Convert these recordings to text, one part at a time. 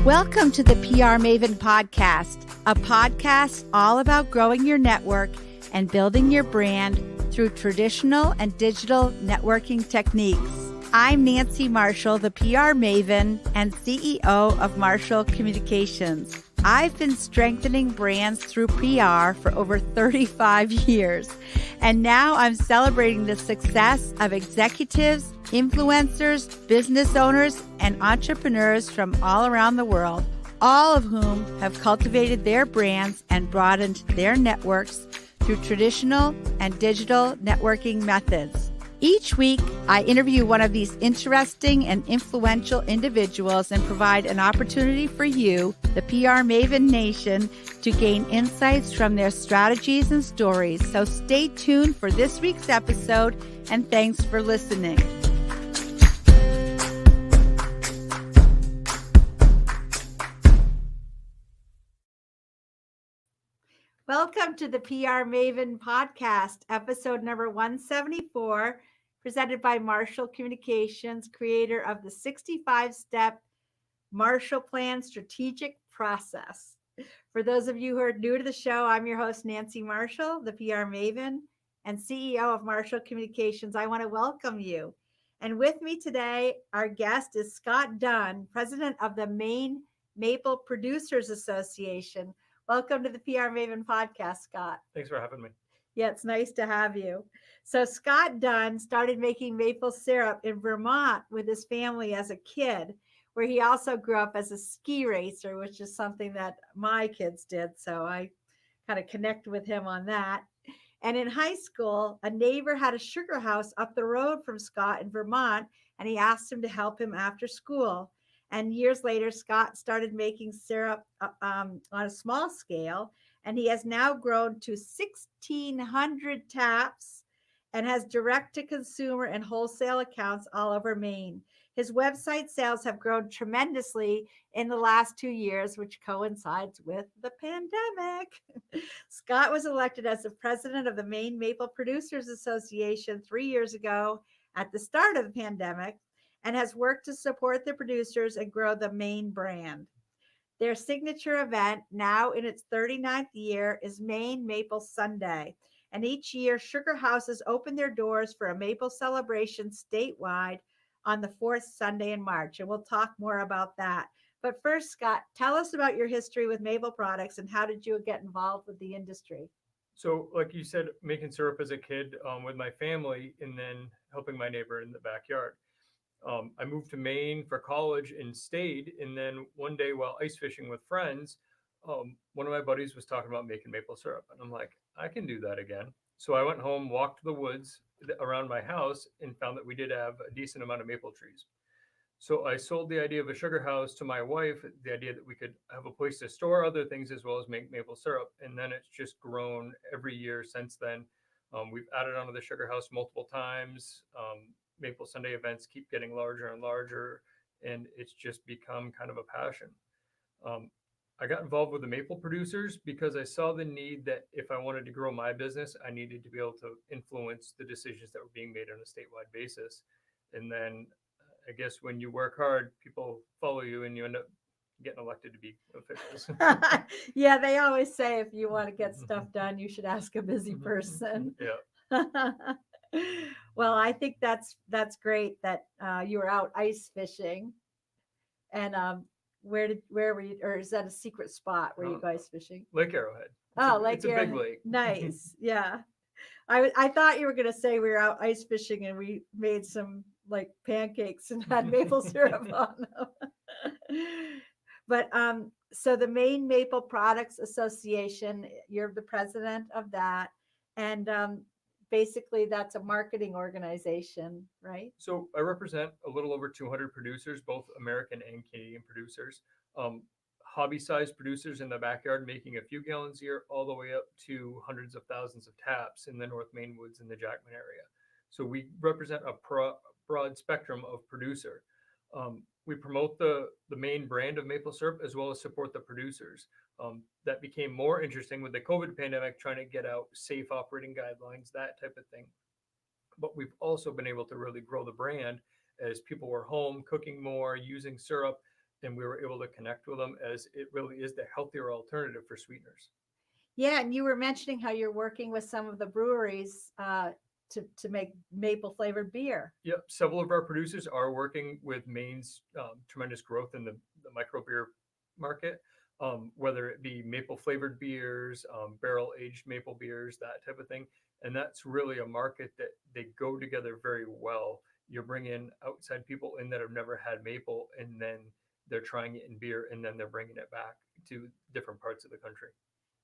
Welcome to the PR Maven Podcast, a podcast all about growing your network and building your brand through traditional and digital networking techniques. I'm Nancy Marshall, the PR Maven and CEO of Marshall Communications. I've been strengthening brands through PR for over 35 years, and now I'm celebrating the success of executives, influencers, business owners, and entrepreneurs from all around the world, all of whom have cultivated their brands and broadened their networks through traditional and digital networking methods. Each week, I interview one of these interesting and influential individuals and provide an opportunity for you, the PR Maven Nation, to gain insights from their strategies and stories. So stay tuned for this week's episode, and thanks for listening. Welcome to the PR Maven Podcast, episode number 174, presented by Marshall Communications, creator of the 65-step Marshall Plan strategic process. For those of you who are new to the show, I'm your host, Nancy Marshall, the PR Maven and CEO of Marshall Communications. I want to welcome you. And with me today, our guest is Scott Dunn, president of the Maine Maple Producers Association. Welcome to the PR Maven Podcast, Scott. Thanks for having me. Yeah, it's nice to have you. So Scott Dunn started making maple syrup in Vermont with his family as a kid, where he also grew up as a ski racer, which is something that my kids did. So I kind of connect with him on that. And in high school, a neighbor had a sugar house up the road from Scott in Vermont, and he asked him to help him after school. And years later, Scott started making syrup on a small scale, and he has now grown to 1,600 taps and has direct-to-consumer and wholesale accounts all over Maine. His website sales have grown tremendously in the last 2 years, which coincides with the pandemic. Scott was elected as the president of the Maine Maple Producers Association 3 years ago at the start of the pandemic, and has worked to support the producers and grow the Maine brand. Their signature event, now in its 39th year, is Maine Maple Sunday. And each year, sugar houses open their doors for a maple celebration statewide on the fourth Sunday in March. And we'll talk more about that. But first, Scott, tell us about your history with maple products and how did you get involved with the industry? So like you said, making syrup as a kid with my family and then helping my neighbor in the backyard. I moved to Maine for college and stayed. And then one day while ice fishing with friends, one of my buddies was talking about making maple syrup. And I'm like, I can do that again. So I went home, walked the woods around my house and found that we did have a decent amount of maple trees. So I sold the idea of a sugar house to my wife, the idea that we could have a place to store other things as well as make maple syrup. And then it's just grown every year since then. We've added onto the sugar house multiple times. Maple Sunday events keep getting larger and larger, and it's just become kind of a passion. I got involved with the maple producers because I saw the need that if I wanted to grow my business, I needed to be able to influence the decisions that were being made on a statewide basis. And then I guess when you work hard, people follow you and you end up getting elected to be officials. Yeah, they always say if you want to get stuff done, you should ask a busy person. Yeah. Well, I think that's great that you were out ice fishing. And where were you, or is that a secret spot where you go ice fishing? Lake Arrowhead. It's a big lake. Nice. Yeah. I thought you were going to say we were out ice fishing and we made some like pancakes and had maple syrup on them. But so the Maine Maple Products Association, you're the president of that. And basically that's a marketing organization, right? So I represent a little over 200 producers, both American and Canadian producers, hobby-sized producers in the backyard making a few gallons a year, all the way up to hundreds of thousands of taps in the North Maine woods in the Jackman area. So we represent a broad spectrum of producer. We promote the Maine brand of maple syrup as well as support the producers. That became more interesting with the COVID pandemic, trying to get out safe operating guidelines, that type of thing. But we've also been able to really grow the brand as people were home cooking more, using syrup, and we were able to connect with them, as it really is the healthier alternative for sweeteners. Yeah, and you were mentioning how you're working with some of the breweries to make maple flavored beer. Yep, several of our producers are working with Maine's tremendous growth in the micro beer market, whether it be maple flavored beers, barrel aged maple beers, that type of thing. And that's really a market that they go together very well. You're bringing outside people in that have never had maple, and then they're trying it in beer, and then they're bringing it back to different parts of the country.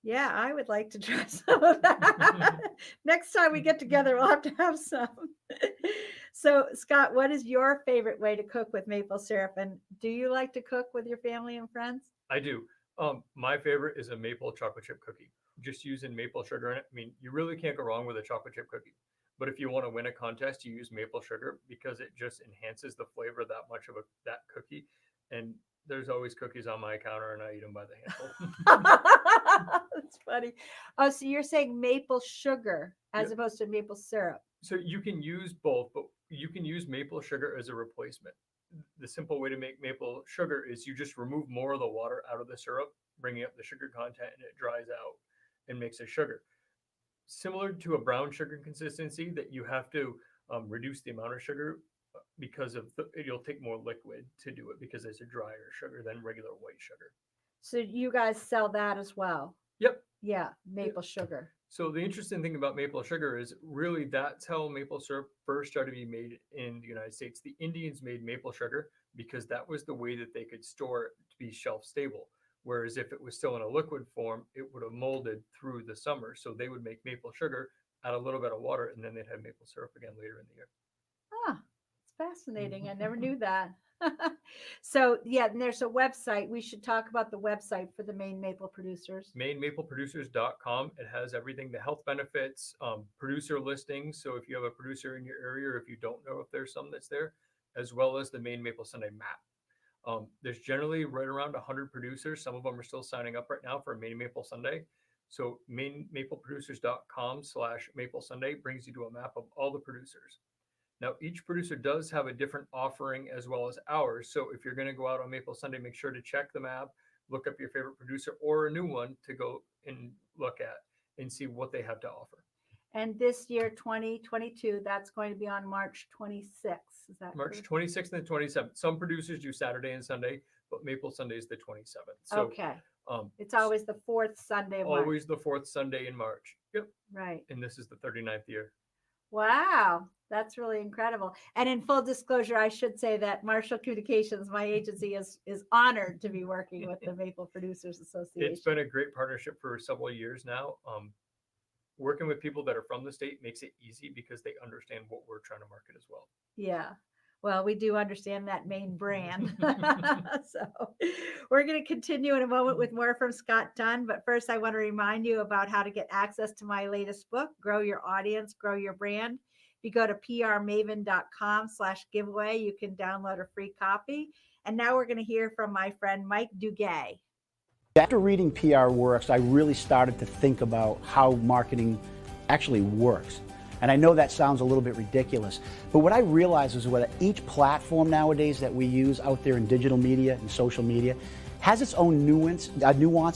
Yeah, I would like to try some of that. Next time we get together, we'll have to have some. So, Scott, what is your favorite way to cook with maple syrup? And do you like to cook with your family and friends? I do. My favorite is a maple chocolate chip cookie. Just using maple sugar in it. I mean, you really can't go wrong with a chocolate chip cookie. But if you want to win a contest, you use maple sugar because it just enhances the flavor that much of that cookie. And there's always cookies on my counter, and I eat them by the handful. That's funny. Oh, so you're saying maple sugar as Yep. opposed to maple syrup? So you can use both, but you can use maple sugar as a replacement. The simple way to make maple sugar is you just remove more of the water out of the syrup, bringing up the sugar content, and it dries out and makes a sugar. Similar to a brown sugar consistency, that you have to reduce the amount of sugar because of you'll take more liquid to do it because it's a drier sugar than regular white sugar. So you guys sell that as well? Yep. Yeah, maple sugar. So the interesting thing about maple sugar is really that's how maple syrup first started to be made in the United States. The Indians made maple sugar because that was the way that they could store it to be shelf stable. Whereas if it was still in a liquid form, it would have molded through the summer. So they would make maple sugar, add a little bit of water, and then they'd have maple syrup again later in the year. Ah, it's fascinating. I never knew that. So yeah, and there's a website. We should talk about the website for the Maine maple producers. MaineMapleProducers.com. It has everything, the health benefits, producer listings. So if you have a producer in your area, or if you don't know if there's some that's there, as well as the Maine Maple Sunday map. There's generally right around 100 producers. Some of them are still signing up right now for a Maine Maple Sunday. So MaineMapleProducers.com/Maple Sunday brings you to a map of all the producers. Now, each producer does have a different offering as well as ours. So if you're going to go out on Maple Sunday, make sure to check the map, look up your favorite producer or a new one to go and look at and see what they have to offer. And this year, 2022, that's going to be on March 26th. Is that March correct? 26th and 27th. Some producers do Saturday and Sunday, but Maple Sunday is the 27th. So Okay. It's always the fourth Sunday of March. always the fourth Sunday in March. Yep. Right. And this is the 39th year. Wow. That's really incredible. And in full disclosure, I should say that Marshall Communications, my agency, is honored to be working with the Maple Producers Association. It's been a great partnership for several years now. Working with people that are from the state makes it easy because they understand what we're trying to market as well. Yeah. Well, we do understand that Maine brand. So we're going to continue in a moment with more from Scott Dunn. But first, I want to remind you about how to get access to my latest book, Grow Your Audience, Grow Your Brand. If you go to prmaven.com/giveaway, you can download a free copy. And now we're going to hear from my friend, Mike Duguay. After reading PR Works, I really started to think about how marketing actually works. And I know that sounds a little bit ridiculous, but what I realized is that each platform nowadays that we use out there in digital media and social media has its own nuance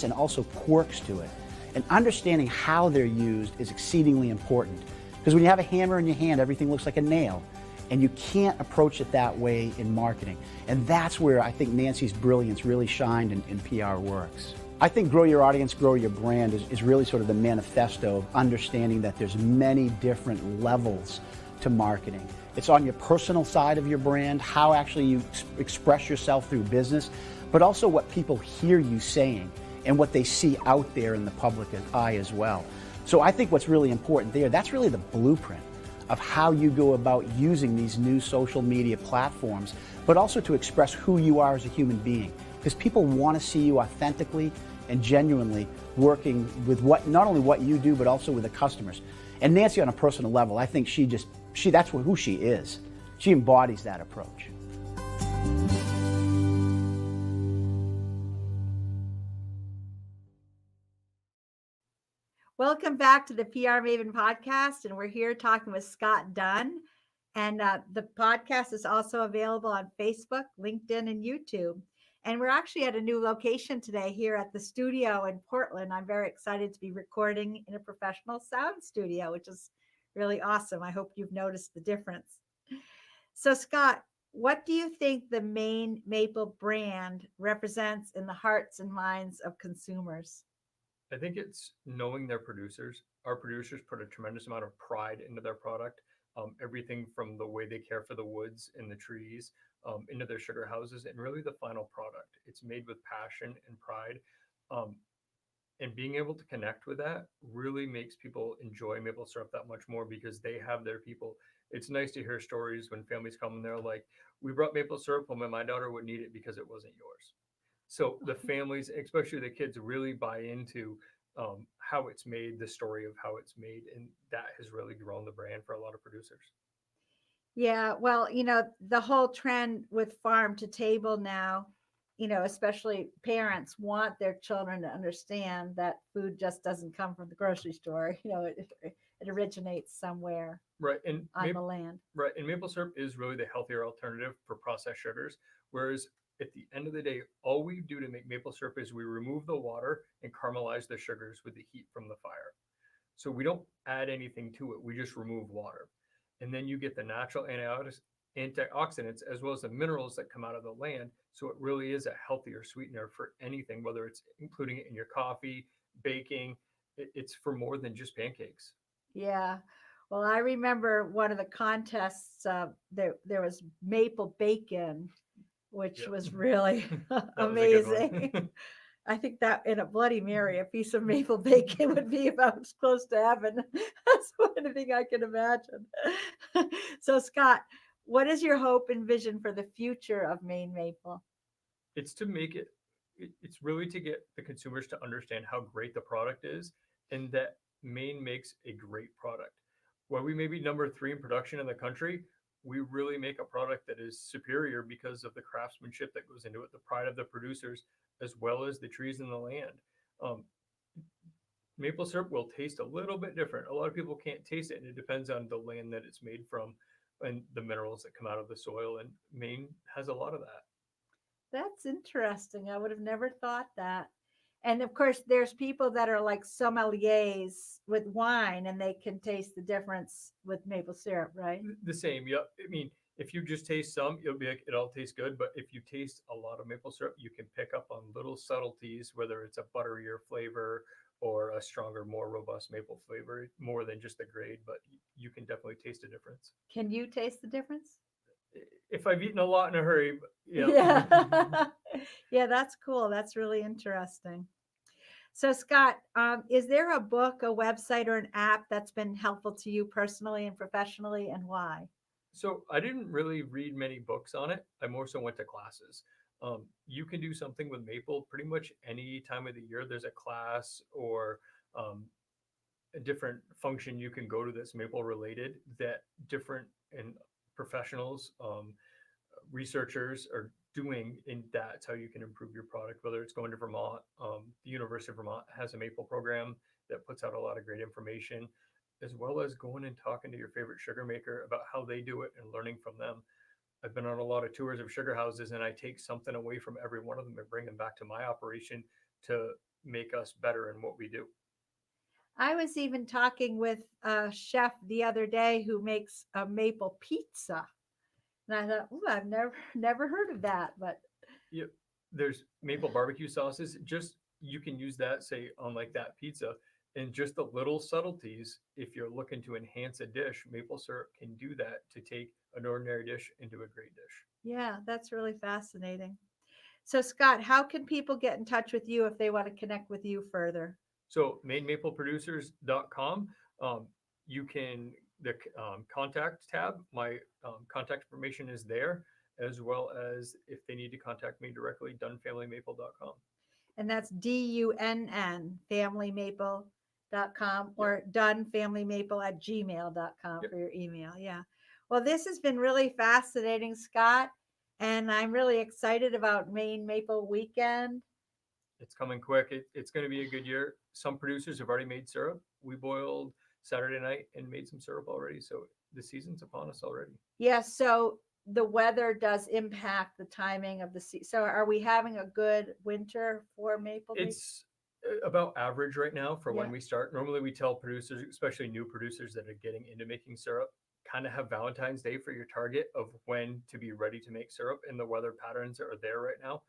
and also quirks to it. And understanding how they're used is exceedingly important. Because when you have a hammer in your hand, everything looks like a nail. And you can't approach it that way in marketing. And that's where I think Nancy's brilliance really shined in PR Works. I think Grow Your Audience, Grow Your Brand is really sort of the manifesto of understanding that there's many different levels to marketing. It's on your personal side of your brand, how actually you express yourself through business, but also what people hear you saying and what they see out there in the public eye as well. So I think what's really important there, that's really the blueprint of how you go about using these new social media platforms, but also to express who you are as a human being. Because people want to see you authentically and genuinely working with not only what you do, but also with the customers. And Nancy, on a personal level, I think that's who she is. She embodies that approach. Welcome back to the PR Maven Podcast, and we're here talking with Scott Dunn. And the podcast is also available on Facebook, LinkedIn, and YouTube. And we're actually at a new location today here at the studio in Portland. I'm very excited to be recording in a professional sound studio, which is really awesome. I hope you've noticed the difference. So, Scott, what do you think the Maine Maple brand represents in the hearts and minds of consumers? I think it's knowing their producers. Our producers put a tremendous amount of pride into their product. Everything from the way they care for the woods and the trees, into their sugar houses, and really the final product. It's made with passion and pride. Um, and being able to connect with that really makes people enjoy maple syrup that much more because they have their people. It's nice to hear stories when families come and they're like, we brought maple syrup home and my daughter wouldn't eat it because it wasn't yours. So the families, especially the kids, really buy into how it's made, the story of how it's made, and that has really grown the brand for a lot of producers. Yeah, well, the whole trend with farm to table now, especially parents want their children to understand that food just doesn't come from the grocery store. It originates somewhere Right, and on the land. right, and maple syrup is really the healthier alternative for processed sugars. Whereas at the end of the day, all we do to make maple syrup is we remove the water and caramelize the sugars with the heat from the fire. So we don't add anything to it. We just remove water. And then you get the natural antioxidants as well as the minerals that come out of the land. So it really is a healthier sweetener for anything, whether it's including it in your coffee, baking. It's for more than just pancakes. Yeah. Well, I remember one of the contests, there was maple bacon, which Yep. was really That was a good amazing. one. I think that in a Bloody Mary, a piece of maple bacon would be about as close to heaven as anything I can imagine. So, Scott, what is your hope and vision for the future of Maine Maple? It's to make it's really to get the consumers to understand how great the product is and that Maine makes a great product. While we may be number 3 in production in the country, we really make a product that is superior because of the craftsmanship that goes into it, the pride of the producers, as well as the trees and the land. Um, Maple syrup will taste a little bit different. A lot of people can't taste it, and it depends on the land that it's made from and the minerals that come out of the soil. And Maine has a lot of that. That's interesting. I would have never thought that. And of course, there's people that are like sommeliers with wine and they can taste the difference with maple syrup, right? The same, yeah. I mean, if you just taste some, you'll be like, it all tastes good. But if you taste a lot of maple syrup, you can pick up on little subtleties, whether it's a butterier flavor or a stronger, more robust maple flavor, more than just the grade. But you can definitely taste a difference. Can you taste the difference? If I've eaten a lot in a hurry, yeah. Yeah. Yeah, that's cool. That's really interesting. So, Scott, is there a book, a website, or an app that's been helpful to you personally and professionally, and why? So I didn't really read many books on it. I more so went to classes. You can do something with maple pretty much any time of the year. There's a class or um, a different function you can go to that's maple related that different and professionals, researchers are doing, and that's how you can improve your product, whether it's going to Vermont. The University of Vermont has a maple program that puts out a lot of great information, as well as going and talking to your favorite sugar maker about how they do it and learning from them. I've been on a lot of tours of sugar houses and I take something away from every one of them and bring them back to my operation to make us better in what we do. I was even talking with a chef the other day who makes a maple pizza. And I thought, oh, I've never heard of that. But Yeah, there's maple barbecue sauces. Just you can use that, say, on like that pizza, and just the little subtleties. If you're looking to enhance a dish, maple syrup can do that to take an ordinary dish into a great dish. yeah, that's really fascinating. So, Scott, how can people get in touch with you if they want to connect with you further? So mainmapleproducers.com. You can the contact tab. My contact information is there, as well as if they need to contact me directly, dunnfamilymaple.com. And that's DUNN, familymaple.com, or dunfamilymaple@gmail.com Yep. for your email. Yeah. Well, this has been really fascinating, Scott. And I'm really excited about Maine Maple Weekend. It's coming quick. It's going to be a good year. Some producers have already made syrup. We boiled Saturday night and made some syrup already. So the season's upon us already. Yeah. So the weather does impact the timing of the season. So are we having a good winter for maple? It's about average right now for when Yeah. we start. Normally we tell producers, especially new producers that are getting into making syrup, kind of have Valentine's Day for your target of when to be ready to make syrup, and the weather patterns are there right now.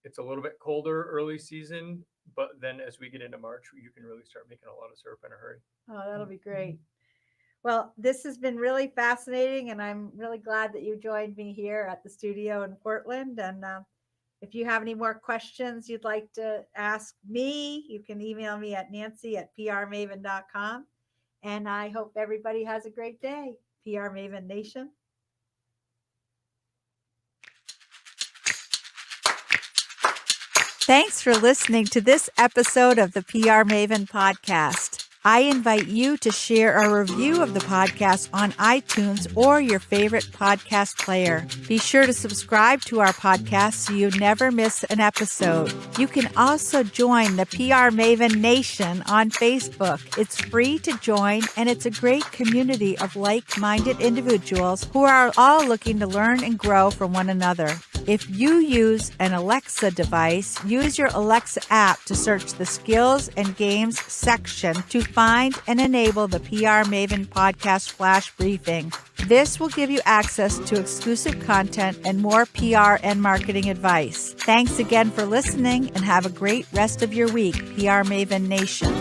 It's a little bit colder early season, but then as we get into March, you can really start making a lot of syrup in a hurry. Oh, that'll be great. Well, this has been really fascinating, and I'm really glad that you joined me here at the studio in Portland. And if you have any more questions you'd like to ask me, you can email me at nancy@prmaven.com. And I hope everybody has a great day. PR Maven Nation. Thanks for listening to this episode of the PR Maven Podcast. I invite you to share a review of the podcast on iTunes or your favorite podcast player. Be sure to subscribe to our podcast so you never miss an episode. You can also join the PR Maven Nation on Facebook. It's free to join, and it's a great community of like-minded individuals who are all looking to learn and grow from one another. If you use an Alexa device, use your Alexa app to search the skills and games section to find and enable the PR Maven Podcast Flash Briefing. This will give you access to exclusive content and more PR and marketing advice. Thanks again for listening, and have a great rest of your week, PR Maven Nation.